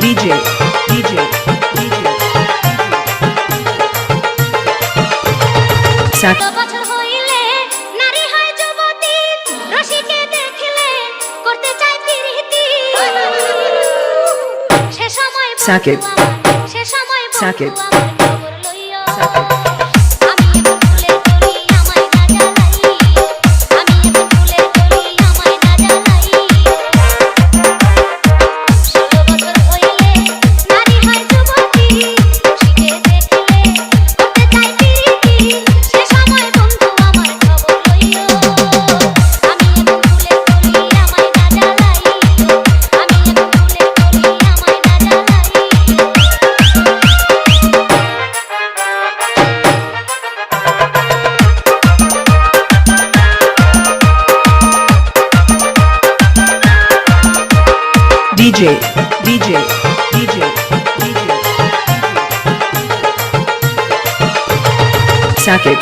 DJ, DJ, DJ. Sak. বছর হইলে নারী হয় যুবতী, রসিকে দেখিলে করতে চায় প্রীতি। সে সময় Sakib. সে সময় Sakib. আমার খবর লইও। আমি এখন ফুলের কলি আমায় না জ্বালাই, আমি এখন ফুলের কলি আমায় না জ্বালাই। 16 বছর হইলে নারী হয় যুবতী, রসিকে দেখিলে করতে চায় প্রীতি। সে সময় বন্ধু আমার খবর লইও। আমি এখন ফুলের কলি আমায় না জ্বালাই, আমি এখন ফুলের কলি আমায় না জ্বালাই। DJ, DJ, DJ, DJ. Sakib.